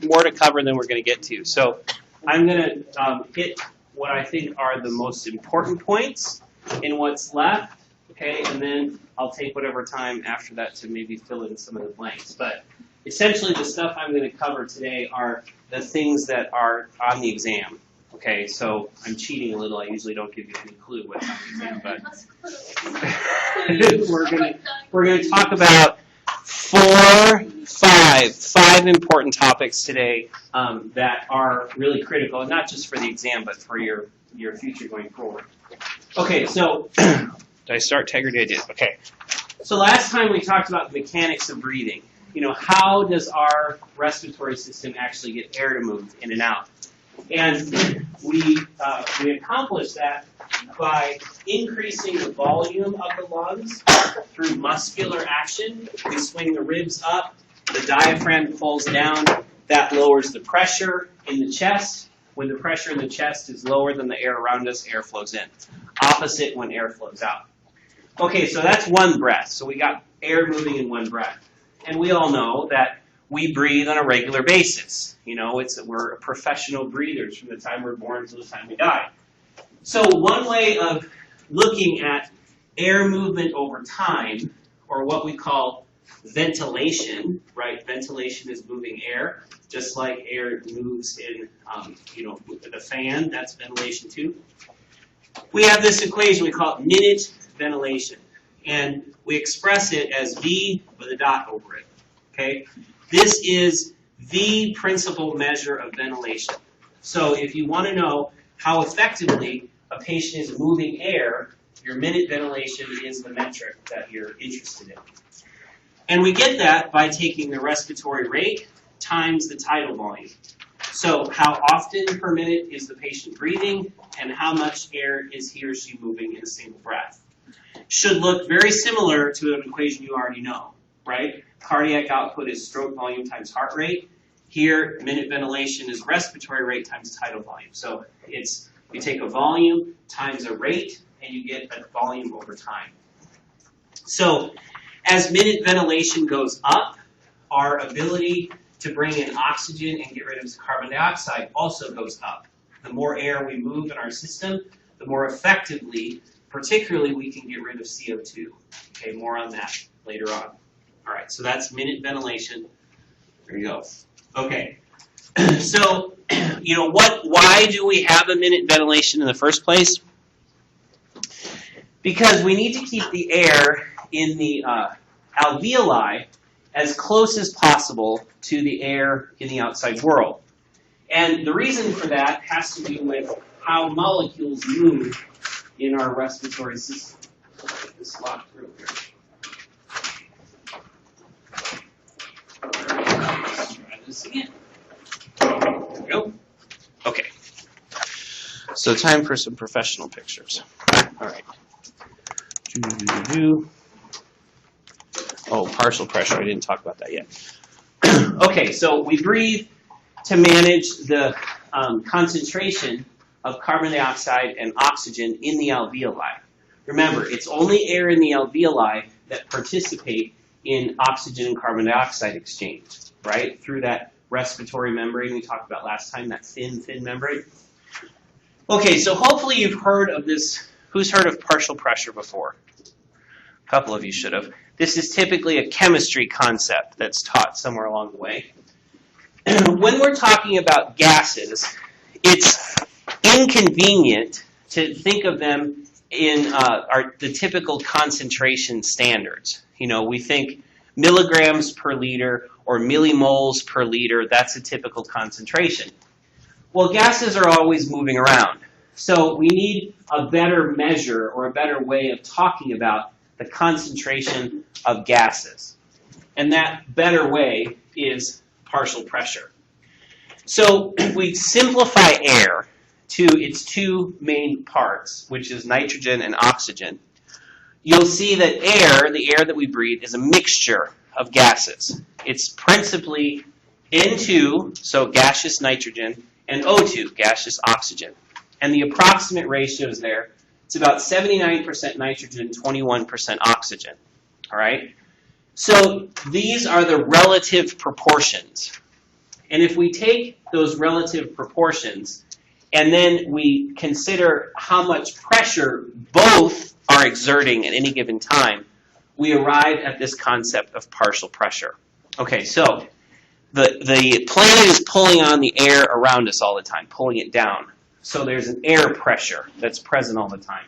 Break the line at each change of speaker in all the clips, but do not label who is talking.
more to cover than we're going to get to. So I'm going to hit what I think are the most important points in what's left, okay, and then I'll take whatever time after that to maybe fill in some of the blanks. But essentially the stuff I'm going to cover today are the things that are on the exam. Okay, so I'm cheating a little. I usually don't give you any clue what's on the exam, but we're gonna talk about five important topics today that are really critical, and not just for the exam, but for your future going forward. Okay, so did I start, Tiger? I did. Okay. So last time we talked about the mechanics of breathing. You know, how does our respiratory system actually get air to move in and out? And we accomplish that by increasing the volume of the lungs through muscular action. We swing the ribs up, the diaphragm pulls down, that lowers the pressure in the chest. When the pressure in the chest is lower than the air around us, air flows in. Opposite when air flows out. Okay, so that's one breath. So we got air moving in one breath. And we all know that we breathe on a regular basis. You know, we're professional breathers from the time we're born to the time we die. So one way of looking at air movement over time, or what we call ventilation, right? Ventilation is moving air, just like air moves in, the fan. That's ventilation too. We have this equation we call it minute ventilation, and we express it as V with a dot over it. Okay. This is the principal measure of ventilation. So if you want to know how effectively a patient is moving air, your minute ventilation is the metric that you're interested in. And we get that by taking the respiratory rate times the tidal volume. So how often per minute is the patient breathing, and how much air is he or she moving in a single breath? Should look very similar to an equation you already know, right? Cardiac output is stroke volume times heart rate. Here, minute ventilation is respiratory rate times tidal volume. So you take a volume times a rate, and you get a volume over time. So as minute ventilation goes up, our ability to bring in oxygen and get rid of carbon dioxide also goes up. The more air we move in our system, the more effectively, particularly, we can get rid of CO2. Okay, more on that later on. All right, so that's minute ventilation. There you go. Okay, so why do we have a minute ventilation in the first place? Because we need to keep the air in the alveoli as close as possible to the air in the outside world. And the reason for that has to do with how molecules move in our respiratory system. Let's get this locked through here. Let's try this again. There we go. Okay. So time for some professional pictures. All right. Oh, partial pressure. I didn't talk about that yet. Okay, so we breathe to manage the concentration of carbon dioxide and oxygen in the alveoli. Remember, it's only air in the alveoli that participate in oxygen and carbon dioxide exchange, right? Through that respiratory membrane we talked about last time, that thin membrane. Okay, so hopefully you've heard of this. Who's heard of partial pressure before? A couple of you should have. This is typically a chemistry concept that's taught somewhere along the way. When we're talking about gases, it's inconvenient to think of them in the typical concentration standards. You know, we think milligrams per liter or millimoles per liter, that's a typical concentration. Well, gases are always moving around. So we need a better measure or a better way of talking about the concentration of gases. And that better way is partial pressure. So we simplify air to its two main parts, which is nitrogen and oxygen. You'll see that air, the air that we breathe, is a mixture of gases. It's principally N2, so gaseous nitrogen, and O2, gaseous oxygen. And the approximate ratios there, it's about 79% nitrogen, 21% oxygen. All right? So these are the relative proportions. And if we take those relative proportions and then we consider how much pressure both are exerting at any given time, we arrive at this concept of partial pressure. Okay, so the planet is pulling on the air around us all the time, pulling it down. So there's an air pressure that's present all the time.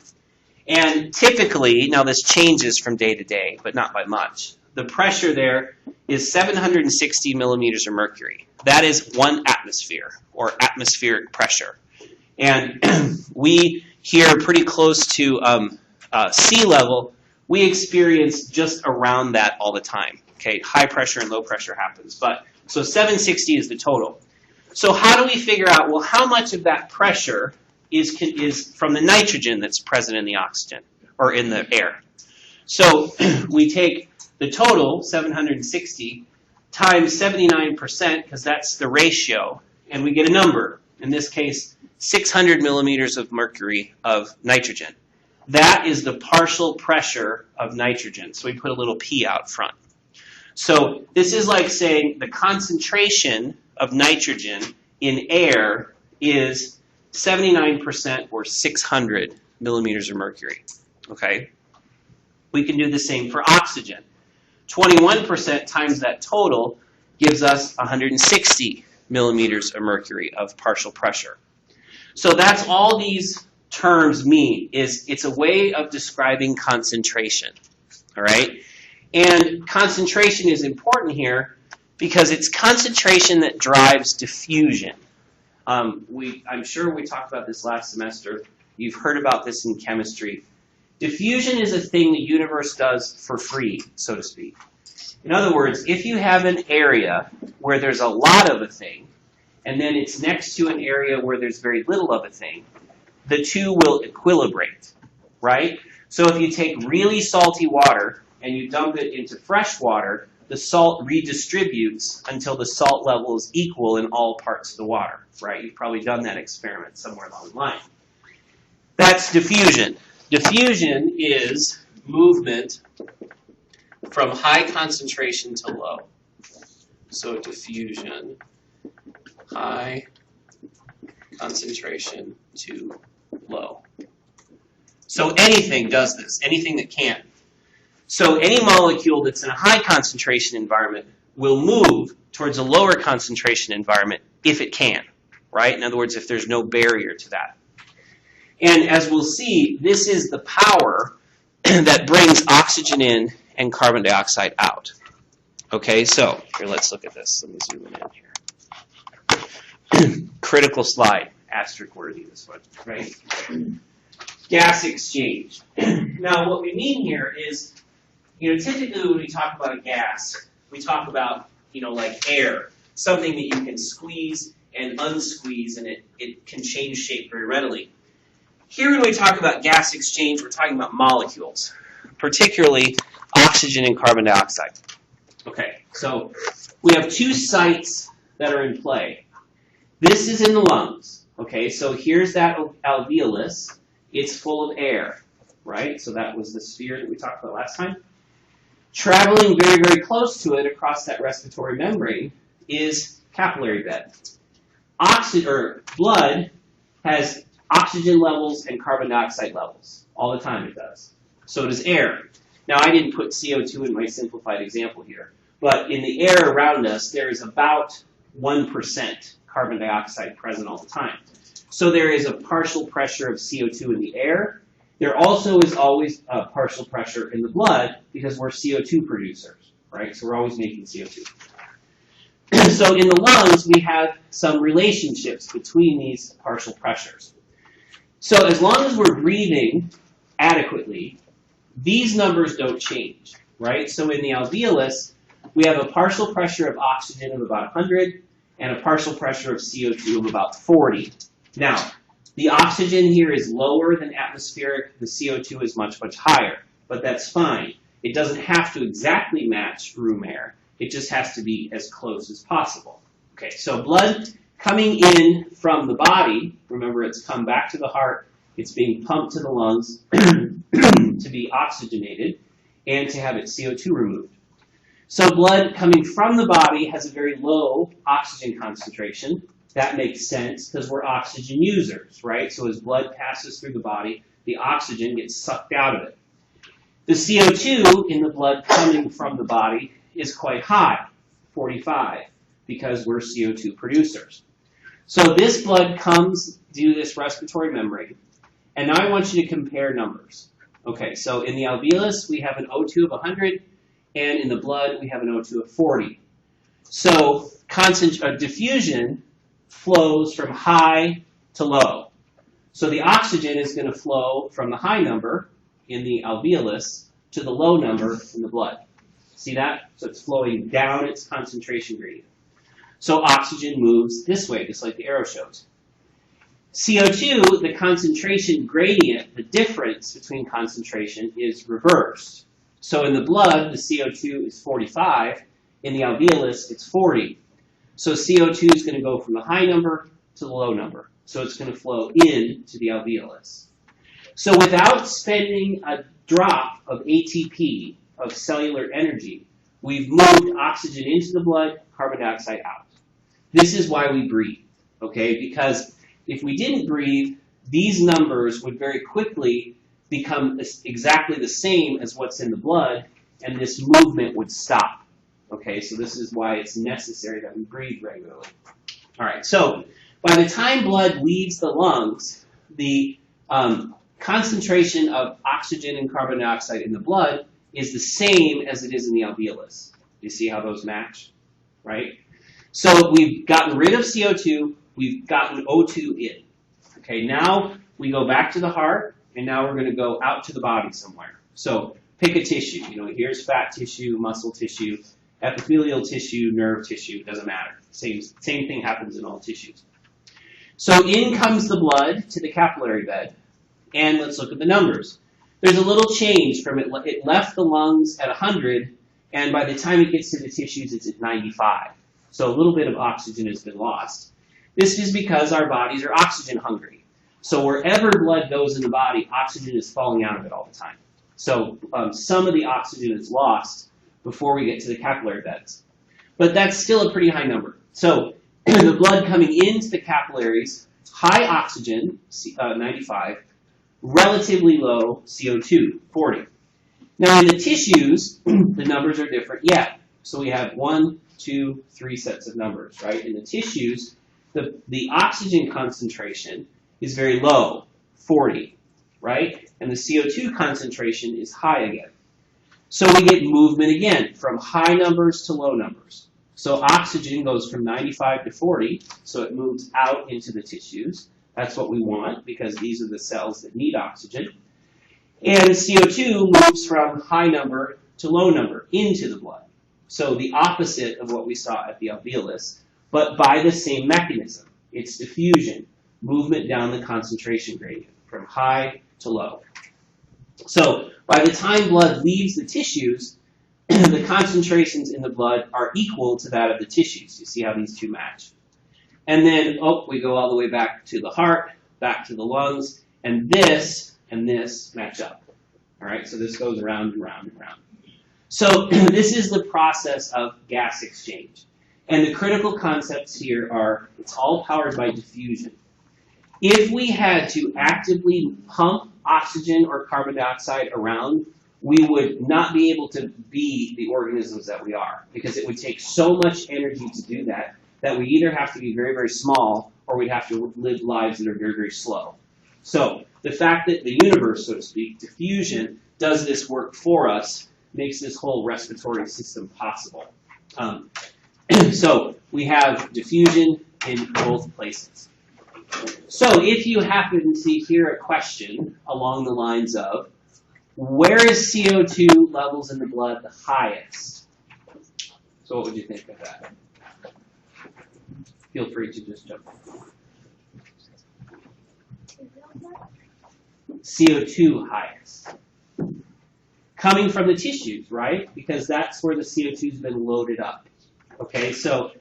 And typically, now this changes from day to day, but not by much, the pressure there is 760 millimeters of mercury. That is 1 atmosphere, or atmospheric pressure. And we here, pretty close to sea level, we experience just around that all the time. Okay, high pressure and low pressure happens. So 760 is the total. So how do we figure out, well, how much of that pressure is from the nitrogen that's present in the oxygen, or in the air? So we take the total, 760, times 79%, because that's the ratio, and we get a number. In this case, 600 millimeters of mercury of nitrogen. That is the partial pressure of nitrogen. So we put a little p out front. So this is like saying the concentration of nitrogen in air is 79%, or 600 millimeters of mercury. Okay? We can do the same for oxygen. 21% times that total gives us 160 millimeters of mercury of partial pressure. So that's all these terms mean, is it's a way of describing concentration. All right? And concentration is important here because it's concentration that drives diffusion. I'm sure we talked about this last semester. You've heard about this in chemistry. Diffusion is a thing the universe does for free, so to speak. In other words, if you have an area where there's a lot of a thing, and then it's next to an area where there's very little of a thing, the two will equilibrate, right? So if you take really salty water and you dump it into fresh water, the salt redistributes until the salt level is equal in all parts of the water, right? You've probably done that experiment somewhere along the line. That's diffusion. Diffusion is movement from high concentration to low. So diffusion, high concentration to low. So anything does this, anything that can. So any molecule that's in a high concentration environment will move towards a lower concentration environment if it can, right? In other words, if there's no barrier to that. And as we'll see, this is the power that brings oxygen in and carbon dioxide out. Okay, so here, let's look at this. Let me zoom in here. Critical slide, asterisk worthy, this one, right? Gas exchange. Now, what we mean here is, typically when we talk about a gas, we talk about, like air, something that you can squeeze and unsqueeze, and it can change shape very readily. Here, when we talk about gas exchange, we're talking about molecules, particularly oxygen and carbon dioxide. Okay, so we have two sites that are in play. This is in the lungs. Okay, so here's that alveolus. It's full of air, right? So that was the sphere that we talked about last time. Traveling very, very close to it across that respiratory membrane is capillary bed. Blood has oxygen levels and carbon dioxide levels. All the time it does. So does air. Now, I didn't put CO2 in my simplified example here, but in the air around us, there is about 1% carbon dioxide present all the time. So there is a partial pressure of CO2 in the air. There also is always a partial pressure in the blood because we're CO2 producers, right? So we're always making CO2. So in the lungs, we have some relationships between these partial pressures. So as long as we're breathing adequately, these numbers don't change, right? So in the alveolus, we have a partial pressure of oxygen of about 100 and a partial pressure of CO2 of about 40. Now, the oxygen here is lower than atmospheric. The CO2 is much, much higher, but that's fine. It doesn't have to exactly match room air. It just has to be as close as possible. Okay, so blood coming in from the body, remember it's come back to the heart, it's being pumped to the lungs to be oxygenated and to have its CO2 removed. So blood coming from the body has a very low oxygen concentration. That makes sense because we're oxygen users, right? So as blood passes through the body, the oxygen gets sucked out of it. The CO2 in the blood coming from the body is quite high, 45, because we're CO2 producers. So this blood comes through this respiratory membrane. And now I want you to compare numbers. Okay, so in the alveolus, we have an O2 of 100, and in the blood, we have an O2 of 40. So diffusion flows from high to low. So the oxygen is going to flow from the high number in the alveolus to the low number in the blood. See that? So it's flowing down its concentration gradient. So oxygen moves this way, just like the arrow shows. CO2, the concentration gradient, the difference between concentration is reversed. So in the blood, the CO2 is 45. In the alveolus, it's 40. So CO2 is going to go from the high number to the low number. So it's going to flow into the alveolus. So without spending a drop of ATP, of cellular energy, we've moved oxygen into the blood, carbon dioxide out. This is why we breathe, okay? Because if we didn't breathe, these numbers would very quickly become exactly the same as what's in the blood, and this movement would stop. Okay, so this is why it's necessary that we breathe regularly. All right, so by the time blood leaves the lungs, the concentration of oxygen and carbon dioxide in the blood is the same as it is in the alveolus. You see how those match, right? So we've gotten rid of CO2, we've gotten O2 in. Okay, now we go back to the heart, and now we're going to go out to the body somewhere. So pick a tissue. You know, here's fat tissue, muscle tissue, epithelial tissue, nerve tissue, doesn't matter. Same thing happens in all tissues. So in comes the blood to the capillary bed, and let's look at the numbers. There's a little change from it left the lungs at 100, and by the time it gets to the tissues, it's at 95. So a little bit of oxygen has been lost. This is because our bodies are oxygen hungry. So wherever blood goes in the body, oxygen is falling out of it all the time. So some of the oxygen is lost before we get to the capillary beds. But that's still a pretty high number. So the blood coming into the capillaries, high oxygen, 95, relatively low CO2, 40. Now in the tissues, the numbers are different yet. So we have 1, 2, 3 sets of numbers, right? In the tissues, the oxygen concentration is very low, 40, right? And the CO2 concentration is high again. So we get movement again from high numbers to low numbers. So oxygen goes from 95 to 40, so it moves out into the tissues. That's what we want because these are the cells that need oxygen. And CO2 moves from high number to low number into the blood. So the opposite of what we saw at the alveolus, but by the same mechanism. It's diffusion, movement down the concentration gradient from high to low. So by the time blood leaves the tissues, the concentrations in the blood are equal to that of the tissues. You see how these two match. And then, we go all the way back to the heart, back to the lungs, and this match up. All right, so this goes around and round and round. So this is the process of gas exchange. And the critical concepts here are, it's all powered by diffusion. If we had to actively pump oxygen or carbon dioxide around, we would not be able to be the organisms that we are, because it would take so much energy to do that, that we either have to be very, very small, or we'd have to live lives that are very, very slow. So the fact that the universe, so to speak, diffusion, does this work for us, makes this whole respiratory system possible. So we have diffusion in both places. So if you happen to hear a question along the lines of, where is CO2 levels in the blood the highest? So what would you think of that? Feel free to just jump in. CO2 highest. Coming from the tissues, right? Because that's where the CO2 has been loaded up. Okay, so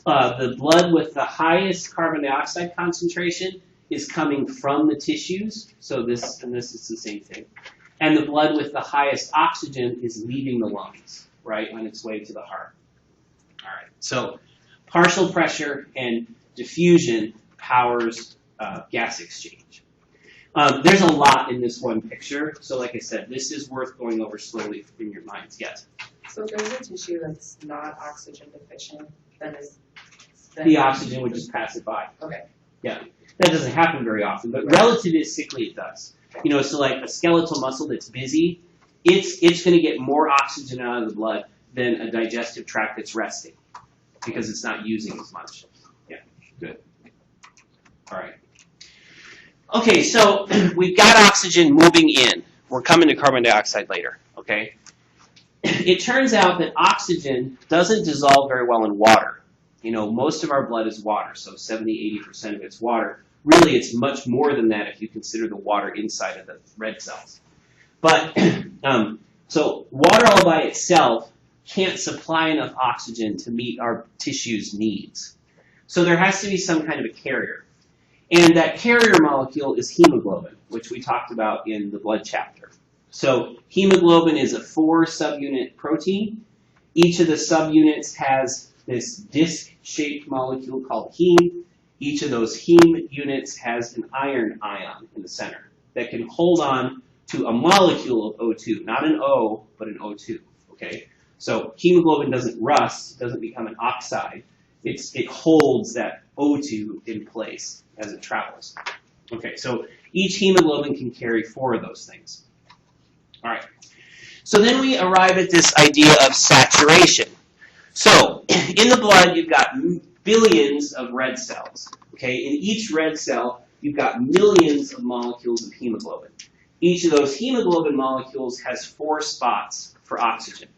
the blood with the highest carbon dioxide concentration is coming from the tissues. So this and this is the same thing. And the blood with the highest oxygen is leaving the lungs, right, on its way to the heart. All right, so partial pressure and diffusion powers gas exchange. There's a lot in this one picture, so like I said, this is worth going over slowly in your minds. Yes?
So if there's a tissue that's not oxygen deficient, then
The oxygen would just pass it by.
Okay.
Yeah, that doesn't happen very often, but relativistically it does. You know, so like a skeletal muscle that's busy, it's going to get more oxygen out of the blood than a digestive tract that's resting because it's not using as much. Yeah, good. All right. Okay, so we've got oxygen moving in. We're coming to carbon dioxide later, okay? It turns out that oxygen doesn't dissolve very well in water. You know, most of our blood is water, so 70-80% of it's water. Really, it's much more than that if you consider the water inside of the red cells. But, so water all by itself can't supply enough oxygen to meet our tissue's needs. So there has to be some kind of a carrier. And that carrier molecule is hemoglobin, which we talked about in the blood chapter. So hemoglobin is a 4-subunit protein. Each of the subunits has this disc-shaped molecule called heme. Each of those heme units has an iron ion in the center that can hold on to a molecule of O2, not an O, but an O2. Okay? So hemoglobin doesn't rust, doesn't become an oxide. It holds that O2 in place as it travels. Okay, so each hemoglobin can carry 4 of those things. All right. So then we arrive at this idea of saturation. So in the blood, you've got billions of red cells. Okay, in each red cell, you've got millions of molecules of hemoglobin. Each of those hemoglobin molecules has 4 spots for oxygen.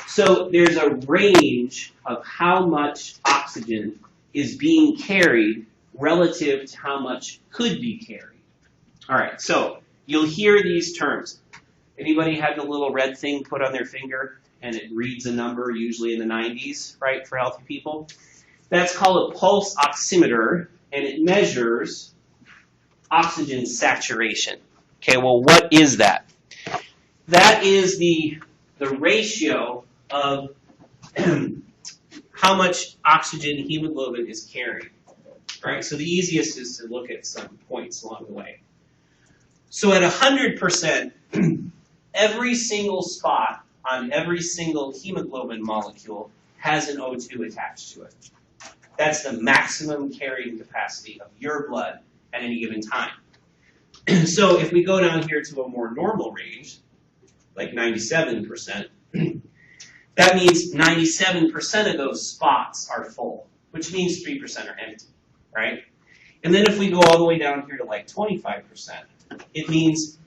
So there's a range of how much oxygen is being carried relative to how much could be carried. All right, so you'll hear these terms. Anybody had the little red thing put on their finger and it reads a number, usually in the 90s, right, for healthy people? That's called a pulse oximeter, and it measures oxygen saturation. Okay, well, what is that? That is the ratio of how much oxygen hemoglobin is carrying. Right? So the easiest is to look at some points along the way. So at 100%, every single spot on every single hemoglobin molecule has an O2 attached to it. That's the maximum carrying capacity of your blood at any given time. So if we go down here to a more normal range, like 97%, that means 97% of those spots are full, which means 3% are empty, right? And then if we go all the way down here to like 25%, it means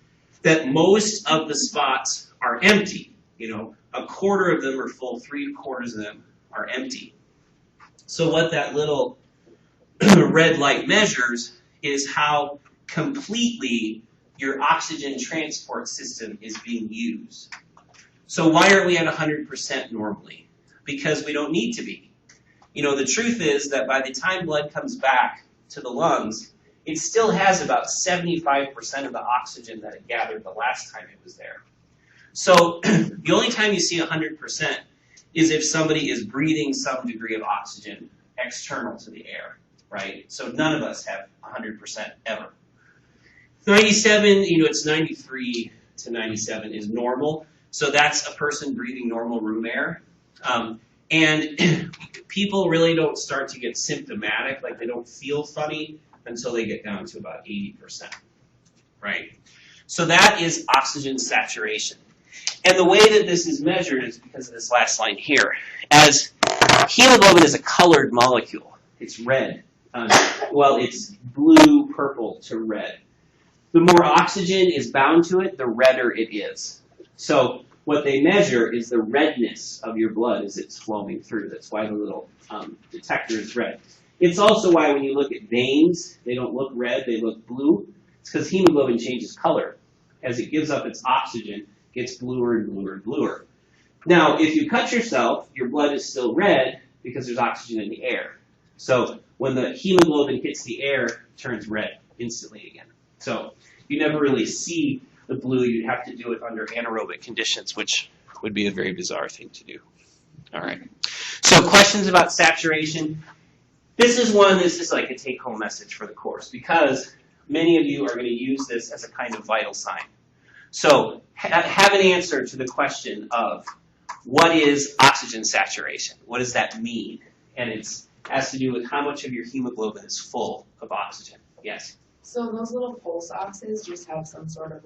that most of the spots are empty. You know, a quarter of them are full, 3/4 of them are empty. So what that little red light measures is how completely your oxygen transport system is being used. So why aren't we at 100% normally? Because we don't need to be. You know, the truth is that by the time blood comes back to the lungs, it still has about 75% of the oxygen that it gathered the last time it was there. So the only time you see 100% is if somebody is breathing some degree of oxygen external to the air, right? So none of us have 100% ever. 97, you know, it's 93 to 97 is normal. So that's a person breathing normal room air. And people really don't start to get symptomatic, like they don't feel funny until they get down to about 80%, right? So that is oxygen saturation. And the way that this is measured is because of this last line here. As hemoglobin is a colored molecule. It's red. Well, it's blue, purple to red. The more oxygen is bound to it, the redder it is. So what they measure is the redness of your blood as it's flowing through. That's why the little detector is red. It's also why when you look at veins, they don't look red, they look blue. It's because hemoglobin changes color. As it gives up its oxygen, it gets bluer and bluer and bluer. Now, if you cut yourself, your blood is still red because there's oxygen in the air. So when the hemoglobin hits the air, it turns red instantly again. So you never really see the blue. You have to do it under anaerobic conditions, which would be a very bizarre thing to do. All right. So questions about saturation. This is like a take-home message for the course because many of you are going to use this as a kind of vital sign. So have an answer to the question of what is oxygen saturation? What does that mean? And it has to do with how much of your hemoglobin is full of oxygen. Yes?
So those little pulse oxes just have some sort of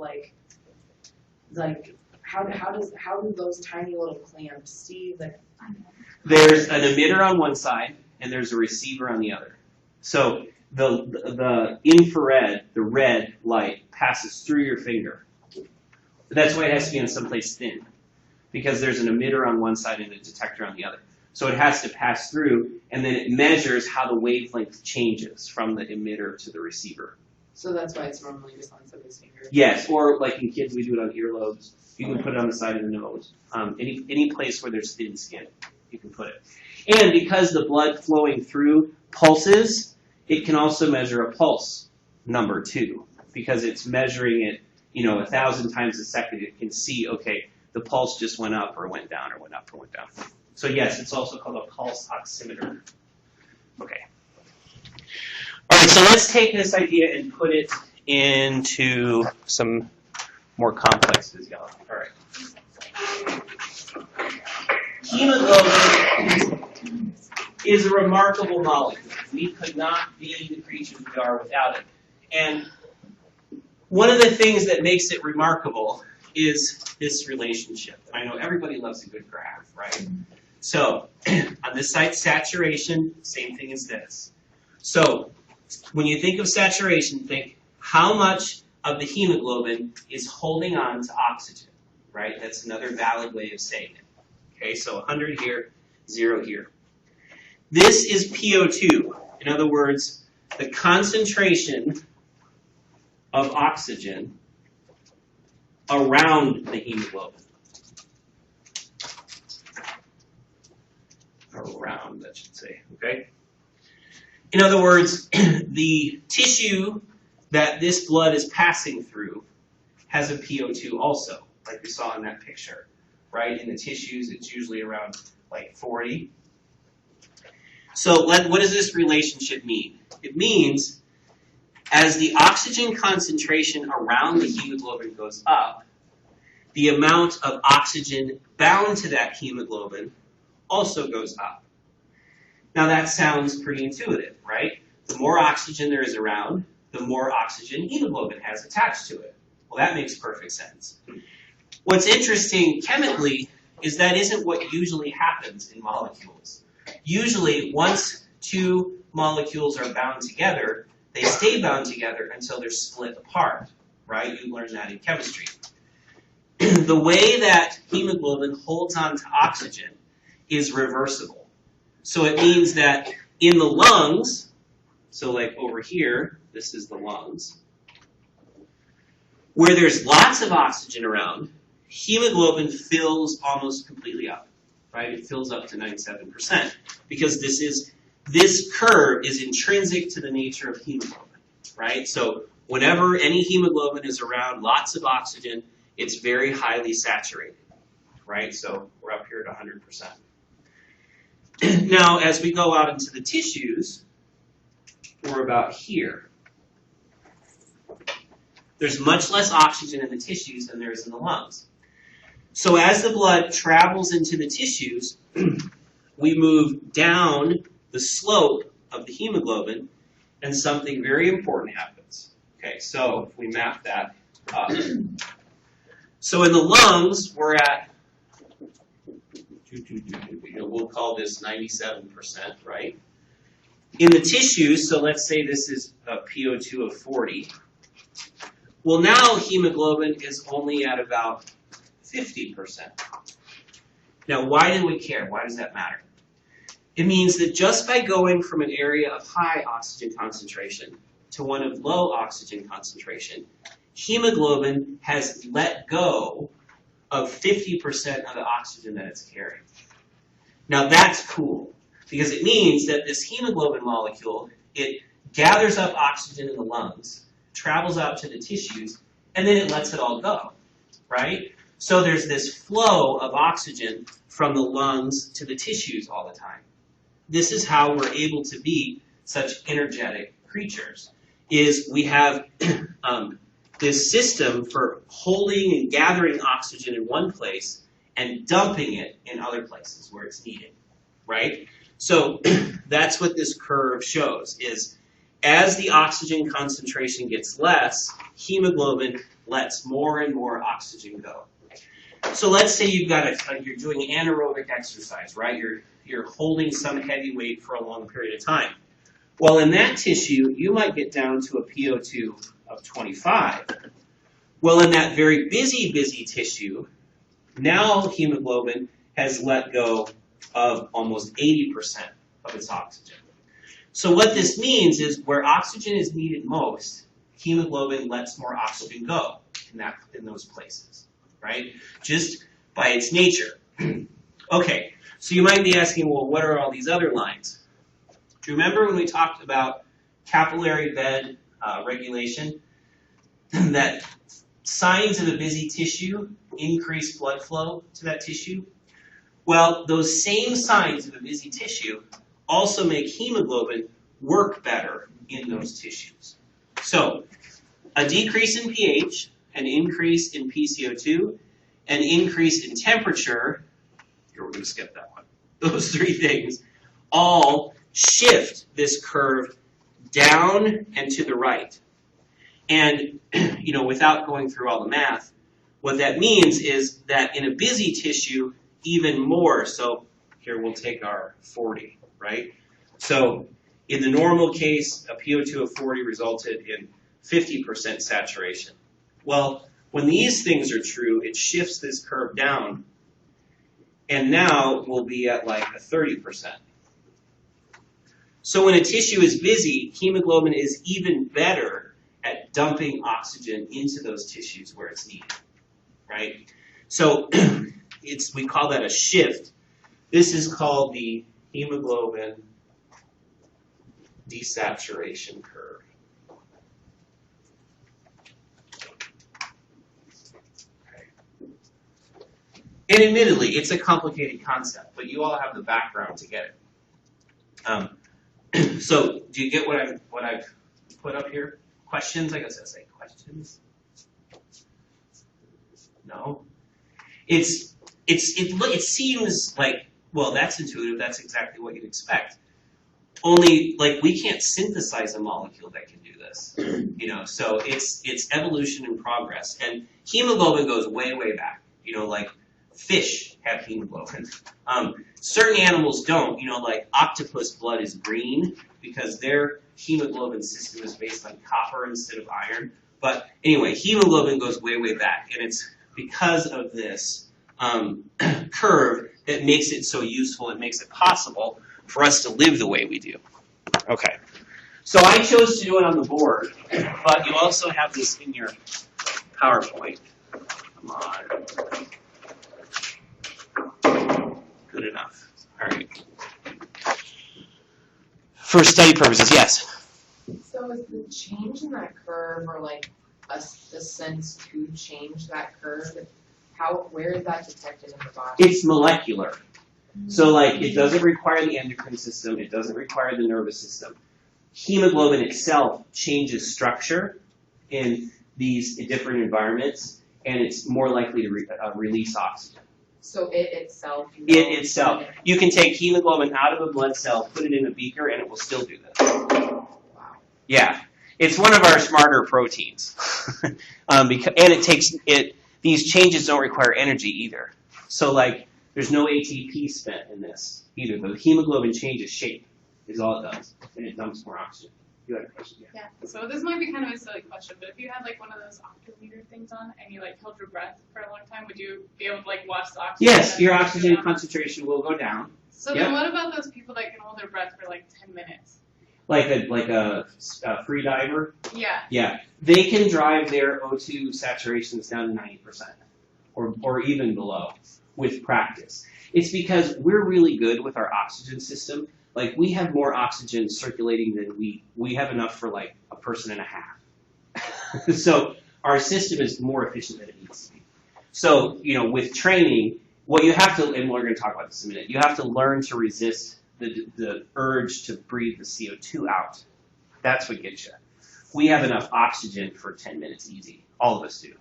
how do those tiny little clamps see the?
There's an emitter on one side and there's a receiver on the other. So the infrared, the red light, passes through your finger. That's why it has to be on someplace thin, because there's an emitter on one side and a detector on the other. So it has to pass through, and then it measures how the wavelength changes from the emitter to the receiver.
So that's why it's normally just on somebody's finger.
Yes, or like in kids, we do it on earlobes. You can put it on the side of the nose. Any place where there's thin skin, you can put it. And because the blood flowing through pulses, it can also measure a pulse number too, because it's measuring it, 1,000 times a second. It can see, okay, the pulse just went up or went down or went up or went down. So yes, it's also called a pulse oximeter. Okay. All right, so let's take this idea and put it into some more complex physiology. All right. Hemoglobin is a remarkable molecule. We could not be the creatures we are without it. And one of the things that makes it remarkable is this relationship. I know everybody loves a good graph, right? So on this side, saturation, same thing as this. So when you think of saturation, think how much of the hemoglobin is holding on to oxygen, right? That's another valid way of saying it. Okay, so 100 here, 0 here. This is PO2. In other words, the concentration of oxygen around the hemoglobin. Around, I should say, okay? In other words, the tissue that this blood is passing through has a PO2 also, like we saw in that picture, right? In the tissues, it's usually around like 40. So what does this relationship mean? It means as the oxygen concentration around the hemoglobin goes up, the amount of oxygen bound to that hemoglobin also goes up. Now that sounds pretty intuitive, right? The more oxygen there is around, the more oxygen hemoglobin has attached to it. Well, that makes perfect sense. What's interesting chemically is that isn't what usually happens in molecules. Usually, once two molecules are bound together, they stay bound together until they're split apart, right? You learned that in chemistry. The way that hemoglobin holds on to oxygen is reversible. So it means that in the lungs, so like over here, this is the lungs, where there's lots of oxygen around, hemoglobin fills almost completely up, right? It fills up to 97% because this curve is intrinsic to the nature of hemoglobin, right? So whenever any hemoglobin is around lots of oxygen, it's very highly saturated, right? So we're up here at 100%. Now, as we go out into the tissues, we're about here. There's much less oxygen in the tissues than there is in the lungs. So as the blood travels into the tissues, we move down the slope of the hemoglobin, and something very important happens. Okay, so if we map that up. So in the lungs, we're at, we'll call this 97%, right? In the tissues, so let's say this is a PO2 of 40. Well, now hemoglobin is only at about 50%. Now, why do we care? Why does that matter? It means that just by going from an area of high oxygen concentration to one of low oxygen concentration, hemoglobin has let go of 50% of the oxygen that it's carrying. Now that's cool, because it means that this hemoglobin molecule, it gathers up oxygen in the lungs, travels out to the tissues, and then it lets it all go, right? So there's this flow of oxygen from the lungs to the tissues all the time. This is how we're able to be such energetic creatures, is we have this system for holding and gathering oxygen in one place and dumping it in other places where it's needed, right? So that's what this curve shows, is as the oxygen concentration gets less, hemoglobin lets more and more oxygen go. So let's say you've got you're doing anaerobic exercise, right? You're holding some heavy weight for a long period of time. Well, in that tissue, you might get down to a PO2 of 25. Well, in that very busy tissue, now hemoglobin has let go of almost 80% of its oxygen. So what this means is where oxygen is needed most, hemoglobin lets more oxygen go in those places, right? Just by its nature. Okay, so you might be asking, well, what are all these other lines? Do you remember when we talked about capillary bed regulation? That signs of a busy tissue increase blood flow to that tissue? Well, those same signs of a busy tissue also make hemoglobin work better in those tissues. So, a decrease in pH, an increase in PCO2, an increase in temperature, here we're going to skip that one, those three things, all shift this curve down and to the right. And, without going through all the math, what that means is that in a busy tissue, even more, so here we'll take our 40, right? So in the normal case, a PO2 of 40 resulted in 50% saturation. Well, when these things are true, it shifts this curve down, and now we'll be at like a 30%. So when a tissue is busy, hemoglobin is even better at dumping oxygen into those tissues where it's needed, right? So we call that a shift. This is called the hemoglobin desaturation curve. Okay. And admittedly, it's a complicated concept, but you all have the background to get it. So, do you get what I've put up here? Questions? I guess I'll say questions. No. It seems like, well, that's intuitive. That's exactly what you'd expect. Only, we can't synthesize a molecule that can do this. So it's evolution in progress. And hemoglobin goes way, way back. Fish have hemoglobin. Certain animals don't. Like octopus blood is green because their hemoglobin system is based on copper instead of iron. But anyway, hemoglobin goes way, way back. And it's because of this curve that makes it so useful and makes it possible for us to live the way we do. Okay. So I chose to do it on the board, but you also have this in your PowerPoint. Come on. Good enough. All right. For study purposes, yes?
So is the change in that curve, or a sense to change that curve, where is that detected in the body?
It's molecular. So it doesn't require the endocrine system, it doesn't require the nervous system. Hemoglobin itself changes structure in these different environments, and it's more likely to release oxygen.
So it itself?
You can take hemoglobin out of a blood cell, put it in a beaker, and it will still do this.
Wow.
Yeah. It's one of our smarter proteins. These changes don't require energy either. So there's no ATP spent in this either. The hemoglobin changes shape is all it does, and it dumps more oxygen. You had a question?
Yeah. So this might be kind of a silly question, but if you had one of those octoliter things on and you held your breath for a long time, would you be able to watch the oxygen?
Yes, your oxygen concentration will go down.
So then what about those people that can hold their breath for 10 minutes?
Like a free diver?
Yeah.
Yeah. They can drive their O2 saturations down to 90% or even below with practice. It's because we're really good with our oxygen system. We have more oxygen circulating than we have enough for a person and a half. So our system is more efficient than it needs to be. So, with training, what you have to, and we're going to talk about this in a minute, you have to learn to resist the urge to breathe the CO2 out. That's what gets you. We have enough oxygen for 10 minutes easy. All of us do.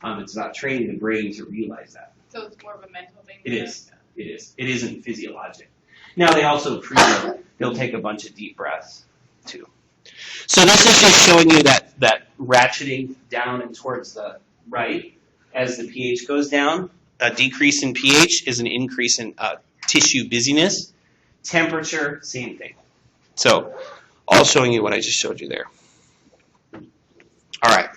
It's about training the brain to realize that.
So it's more of a mental thing.
It is. It is. It isn't physiologic. Now, they also pre-work. They'll take a bunch of deep breaths, too. So this is just showing you that ratcheting down and towards the right as the pH goes down. A decrease in pH is an increase in tissue busyness. Temperature, same thing. So all showing you what I just showed you there. All right.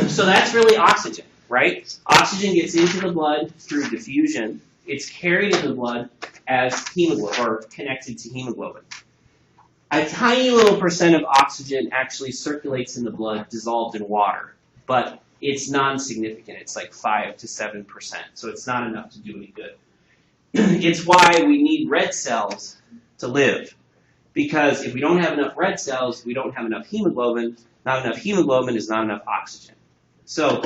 So that's really oxygen, right? Oxygen gets into the blood through diffusion. It's carried in the blood as hemoglobin, or connected to hemoglobin. A tiny little percent of oxygen actually circulates in the blood dissolved in water, but it's non-significant. It's like 5 to 7%, so it's not enough to do any good. It's why we need red cells to live, because if we don't have enough red cells, we don't have enough hemoglobin. Not enough hemoglobin is not enough oxygen. So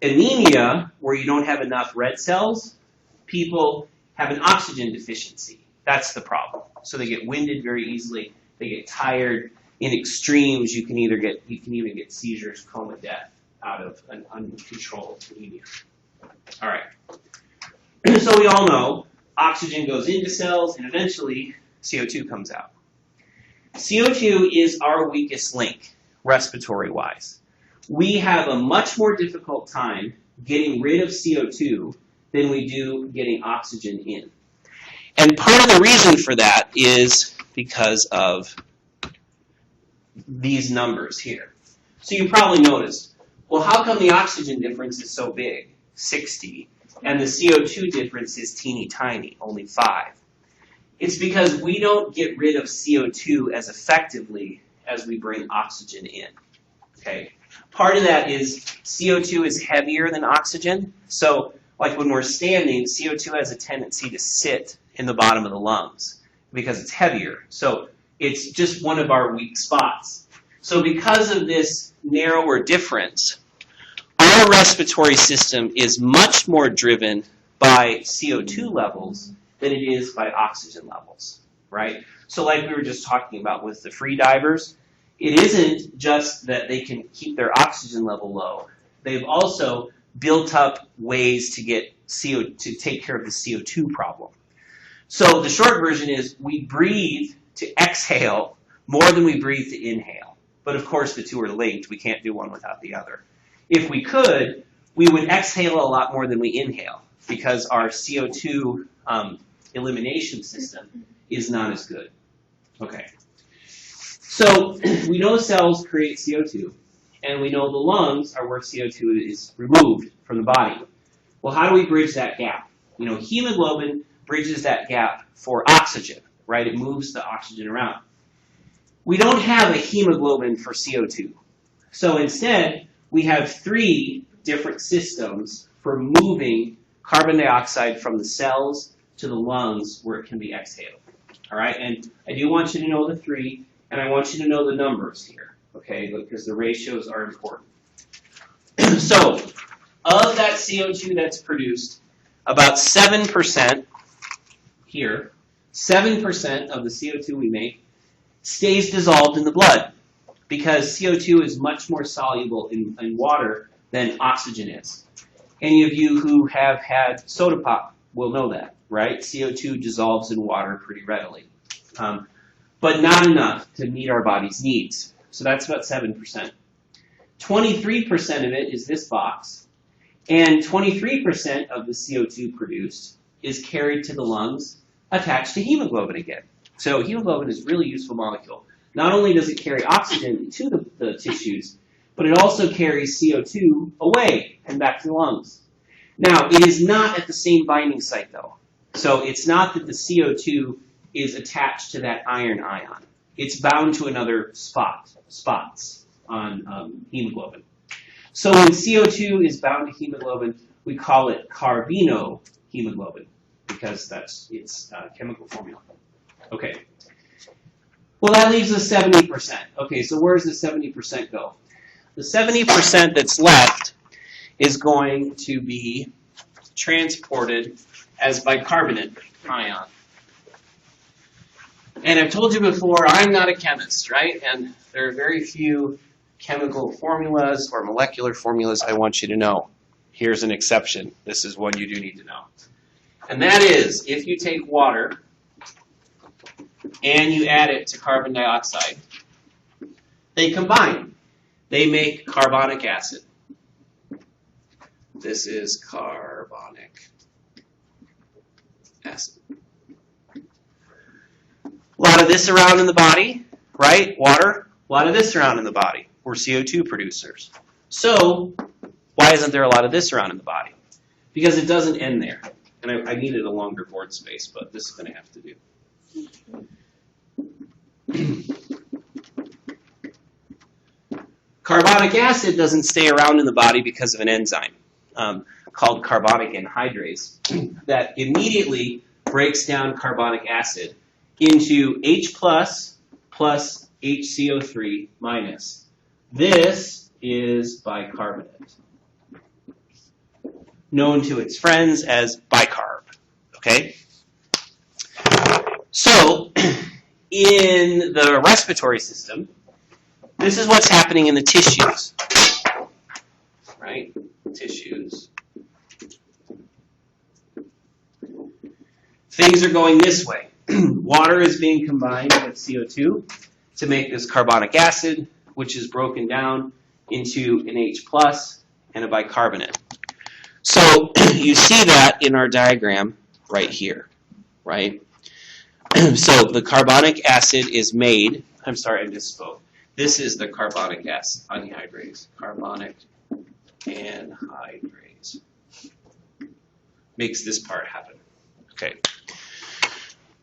anemia, where you don't have enough red cells, people have an oxygen deficiency. That's the problem. So they get winded very easily. They get tired. In extremes, you can even get seizures, coma, death out of an uncontrolled anemia. All right. So we all know oxygen goes into cells, and eventually CO2 comes out. CO2 is our weakest link, respiratory-wise. We have a much more difficult time getting rid of CO2 than we do getting oxygen in. And part of the reason for that is because of these numbers here. So you probably noticed, well, how come the oxygen difference is so big, 60, and the CO2 difference is teeny tiny, only 5? It's because we don't get rid of CO2 as effectively as we bring oxygen in. Okay? Part of that is CO2 is heavier than oxygen. So, like when we're standing, CO2 has a tendency to sit in the bottom of the lungs because it's heavier. So it's just one of our weak spots. So because of this narrower difference, our respiratory system is much more driven by CO2 levels than it is by oxygen levels, right? So like we were just talking about with the free divers, it isn't just that they can keep their oxygen level low. They've also built up ways to get to take care of the CO2 problem. So the short version is we breathe to exhale more than we breathe to inhale. But of course the two are linked. We can't do one without the other. If we could, we would exhale a lot more than we inhale because our CO2 elimination system is not as good. Okay. So we know cells create CO2, and we know the lungs are where CO2 is removed from the body. Well, how do we bridge that gap? Hemoglobin bridges that gap for oxygen, right? It moves the oxygen around. We don't have a hemoglobin for CO2. So instead, we have 3 different systems for moving carbon dioxide from the cells to the lungs where it can be exhaled. All right, and I do want you to know the 3, and I want you to know the numbers here, okay, because the ratios are important. So, of that CO2 that's produced, about 7% here, 7% of the CO2 we make stays dissolved in the blood because CO2 is much more soluble in water than oxygen is. Any of you who have had soda pop will know that, right? CO2 dissolves in water pretty readily, but not enough to meet our body's needs. So that's about 7%. 23% of it is this box, and 23% of the CO2 produced is carried to the lungs attached to hemoglobin again. So hemoglobin is a really useful molecule. Not only does it carry oxygen to the tissues, but it also carries CO2 away and back to the lungs. Now, it is not at the same binding site, though. So it's not that the CO2 is attached to that iron ion. It's bound to another spots on hemoglobin. So when CO2 is bound to hemoglobin, we call it carbinohemoglobin because that's its chemical formula. Okay. Well, that leaves us 70%. Okay, so where does the 70% go? The 70% that's left is going to be transported as bicarbonate ion. And I've told you before, I'm not a chemist, right? And there are very few chemical formulas or molecular formulas I want you to know. Here's an exception. This is one you do need to know. And that is, if you take water and you add it to carbon dioxide, they combine. They make carbonic acid. This is carbonic acid. A lot of this around in the body, right? Water. A lot of this around in the body. We're CO2 producers. So, why isn't there a lot of this around in the body? Because it doesn't end there. And I needed a longer board space, but this is going to have to do. Carbonic acid doesn't stay around in the body because of an enzyme called carbonic anhydrase that immediately breaks down carbonic acid into H plus HCO3 minus. This is bicarbonate, known to its friends as bicarb. Okay? So, in the respiratory system, this is what's happening in the tissues. Right? Tissues. Things are going this way. Water is being combined with CO2 to make this carbonic acid, which is broken down into an H plus and a bicarbonate. So you see that in our diagram right here, right? So the carbonic acid is made, I'm sorry, I misspoke. This is the carbonic acid, anhydrase, carbonic anhydrase. Makes this part happen. Okay.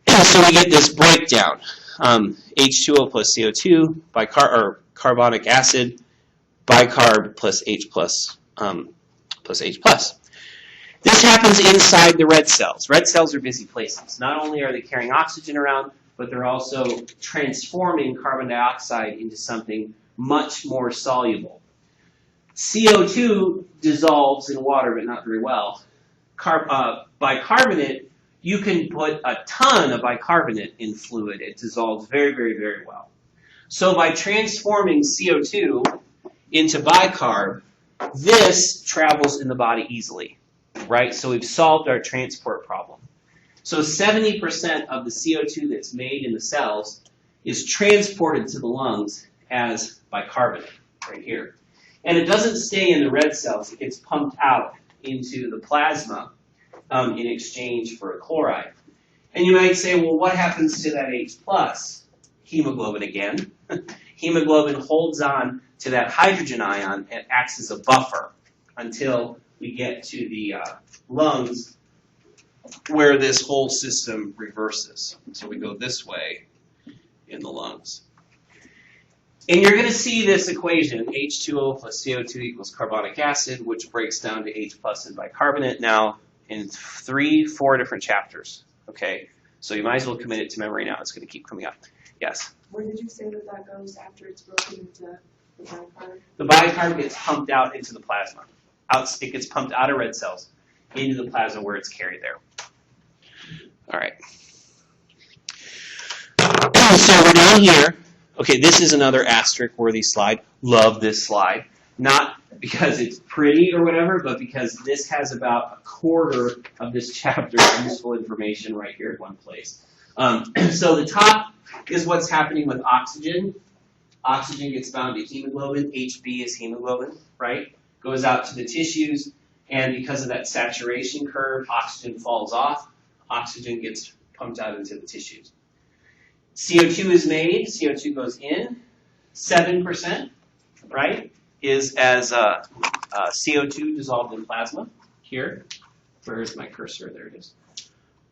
So we get this breakdown. H2O plus CO2, carbonic acid, bicarb plus H plus H plus. This happens inside the red cells. Red cells are busy places. Not only are they carrying oxygen around, but they're also transforming carbon dioxide into something much more soluble. CO2 dissolves in water, but not very well. Bicarbonate, you can put a ton of bicarbonate in fluid. It dissolves very, very, very well. So by transforming CO2 into bicarb, this travels in the body easily, right? So we've solved our transport problem. So 70% of the CO2 that's made in the cells is transported to the lungs as bicarbonate, right here. And it doesn't stay in the red cells. It gets pumped out into the plasma in exchange for a chloride. And you might say, well, what happens to that H plus? Hemoglobin again. Hemoglobin holds on to that hydrogen ion and acts as a buffer until we get to the lungs where this whole system reverses. So we go this way in the lungs. And you're going to see this equation, H2O plus CO2 equals carbonic acid, which breaks down to H plus and bicarbonate now in 3-4 different chapters. Okay, so you might as well commit it to memory now. It's going to keep coming up. Yes?
Where did you say that goes after it's broken into the bicarb?
The bicarb gets pumped out into the plasma. It gets pumped out of red cells into the plasma where it's carried there. All right. So we're down here. Okay, this is another asterisk-worthy slide. Love this slide. Not because it's pretty or whatever, but because this has about a quarter of this chapter's useful information right here at one place. So the top is what's happening with oxygen. Oxygen gets bound to hemoglobin. HB is hemoglobin, right? Goes out to the tissues, and because of that saturation curve, oxygen falls off. Oxygen gets pumped out into the tissues. CO2 is made. CO2 goes in. 7%, right, is as CO2 dissolved in plasma. Here, where's my cursor? There it is.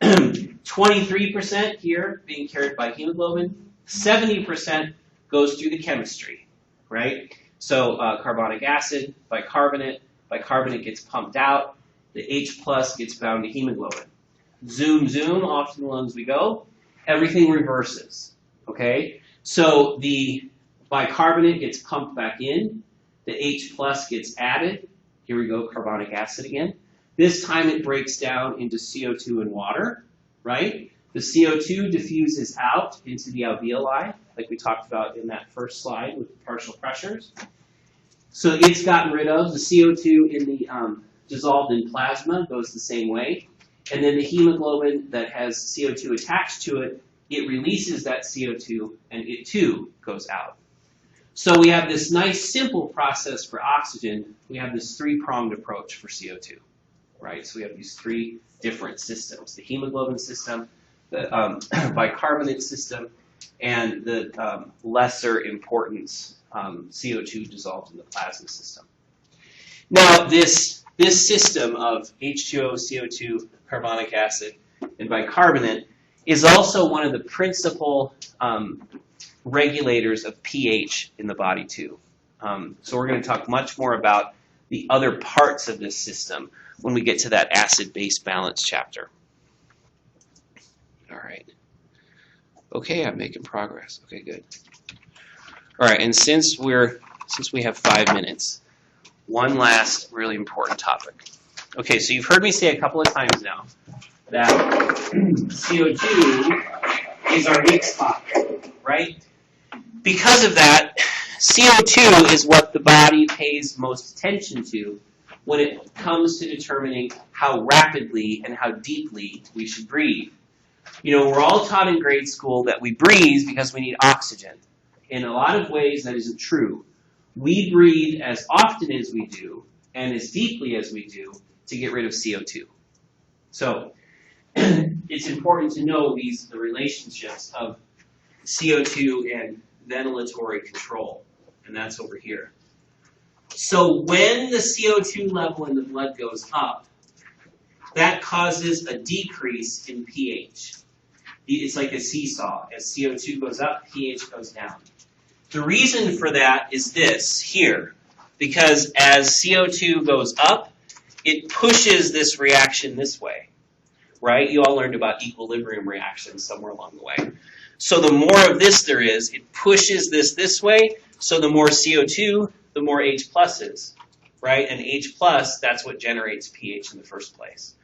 23% here being carried by hemoglobin. 70% goes through the chemistry, right? So carbonic acid, bicarbonate. Bicarbonate gets pumped out. The H plus gets bound to hemoglobin. Zoom, zoom, off to the lungs we go. Everything reverses, okay? So the bicarbonate gets pumped back in. The H plus gets added. Here we go, carbonic acid again. This time it breaks down into CO2 and water, right? The CO2 diffuses out into the alveoli, like we talked about in that first slide with the partial pressures. So it's gotten rid of. The CO2 in the dissolved in plasma goes the same way. And then the hemoglobin that has CO2 attached to it, it releases that CO2 and it too goes out. So we have this nice simple process for oxygen. We have this three-pronged approach for CO2, right? So we have these three different systems: the hemoglobin system, the bicarbonate system, and the lesser importance CO2 dissolved in the plasma system. Now this system of H2O, CO2, carbonic acid, and bicarbonate is also one of the principal regulators of pH in the body too. So we're going to talk much more about the other parts of this system when we get to that acid-base balance chapter. All right. Okay, I'm making progress. Okay, good. All right, and since we have 5 minutes, one last really important topic. Okay, so you've heard me say a couple of times now that CO2 is our weak spot, right? Because of that, CO2 is what the body pays most attention to when it comes to determining how rapidly and how deeply we should breathe. You know, we're all taught in grade school that we breathe because we need oxygen. In a lot of ways, that isn't true. We breathe as often as we do and as deeply as we do to get rid of CO2. So it's important to know the relationships of CO2 and ventilatory control, and that's over here. So when the CO2 level in the blood goes up, that causes a decrease in pH. It's like a seesaw. As CO2 goes up, pH goes down. The reason for that is this here, because as CO2 goes up, it pushes this reaction this way, right? You all learned about equilibrium reactions somewhere along the way. So the more of this there is, it pushes this way, so the more CO2, the more H plus is, right? And H plus, that's what generates pH in the first place.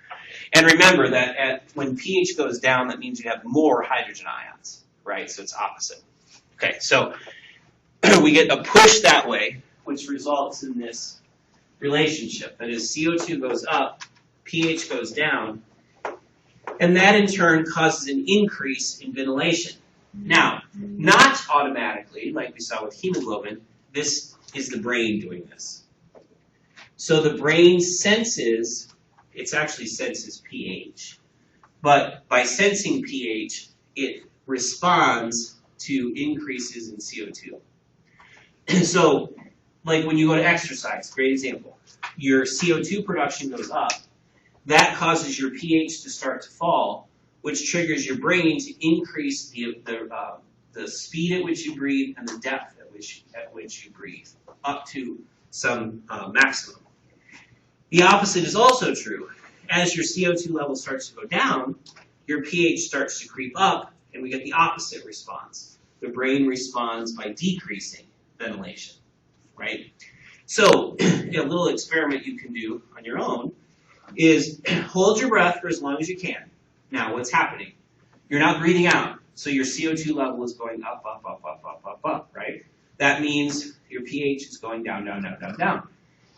And remember that when pH goes down, that means you have more hydrogen ions, right? So it's opposite. Okay, so we get a push that way, which results in this relationship. That is, CO2 goes up, pH goes down, and that in turn causes an increase in ventilation. Now, not automatically, like we saw with hemoglobin, this is the brain doing this. So the brain senses, it actually senses pH, but by sensing pH, it responds to increases in CO2. So, like when you go to exercise, great example, your CO2 production goes up, that causes your pH to start to fall, which triggers your brain to increase the speed at which you breathe and the depth at which you breathe, up to some maximum. The opposite is also true. As your CO2 level starts to go down, your pH starts to creep up, and we get the opposite response. The brain responds by decreasing ventilation, right? So a little experiment you can do on your own is hold your breath for as long as you can. Now, what's happening? You're not breathing out, so your CO2 level is going up, up, up, up, up, up, up, right? That means your pH is going down, down, down, down, down.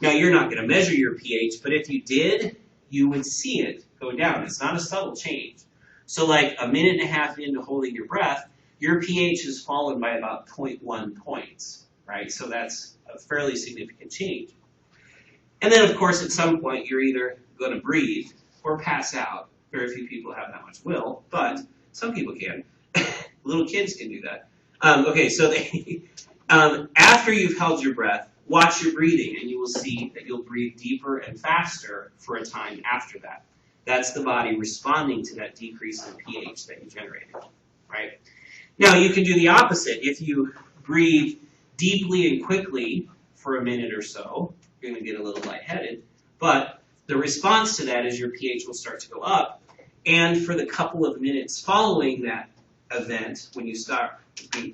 Now, you're not going to measure your pH, but if you did, you would see it go down. It's not a subtle change. So like a minute and a half into holding your breath, your pH has fallen by about 0.1 points, right? So that's a fairly significant change. And then, of course, at some point, you're either going to breathe or pass out. Very few people have that much will, but some people can. Little kids can do that. Okay, so after you've held your breath, watch your breathing, and you will see that you'll breathe deeper and faster for a time after that. That's the body responding to that decrease in pH that you generated, right? Now, you can do the opposite. If you breathe deeply and quickly for a minute or so, you're going to get a little lightheaded, but the response to that is your pH will start to go up, and for the couple of minutes following that event, when you start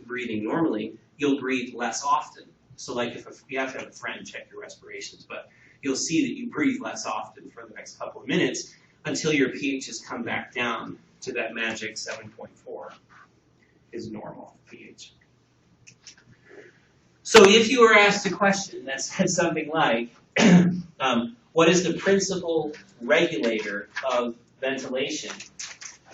breathing normally, you'll breathe less often. So like if you have to have a friend check your respirations, but you'll see that you breathe less often for the next couple of minutes until your pH has come back down to that magic 7.4 is normal pH. So if you were asked a question that said something like, what is the principal regulator of ventilation?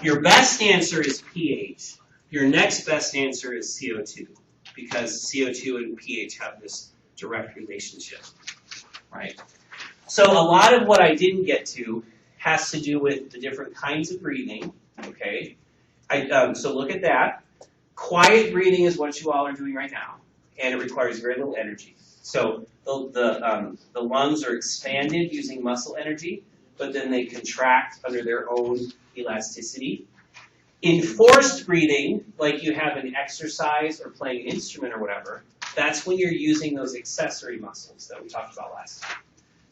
Your best answer is pH. Your next best answer is CO2, because CO2 and pH have this direct relationship, right? So a lot of what I didn't get to has to do with the different kinds of breathing, okay? So look at that. Quiet breathing is what you all are doing right now, and it requires very little energy. So the lungs are expanded using muscle energy, but then they contract under their own elasticity. In forced breathing, like you have in exercise or playing an instrument or whatever, that's when you're using those accessory muscles that we talked about last time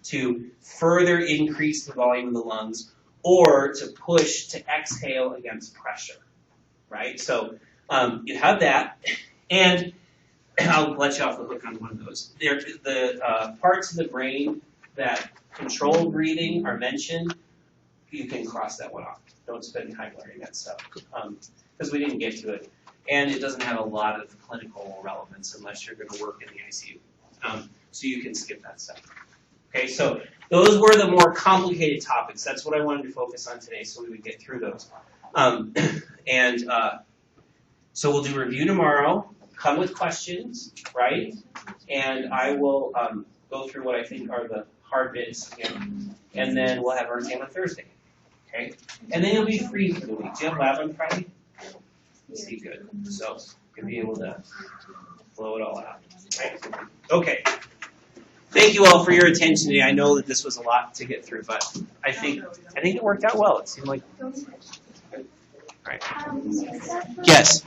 to further increase the volume of the lungs or to push to exhale against pressure, right? So you have that, and I'll let you off the hook on one of those. The parts of the brain that control breathing are mentioned. You can cross that one off. Don't spend time learning that stuff because we didn't get to it. And it doesn't have a lot of clinical relevance unless you're going to work in the ICU. So you can skip that stuff. Okay, so those were the more complicated topics. That's what I wanted to focus on today so we would get through those. So we'll do review tomorrow. Come with questions, right? And I will go through what I think are the hard bits again. And then we'll have our exam on Thursday. Okay? And then you'll be free for the week. Do you have lab on Friday? See, good. So you'll be able to blow it all out. Right? Okay. Thank you all for your attention today. I know that this was a lot to get through, but I think it worked out well. It seemed like. All right. Yes.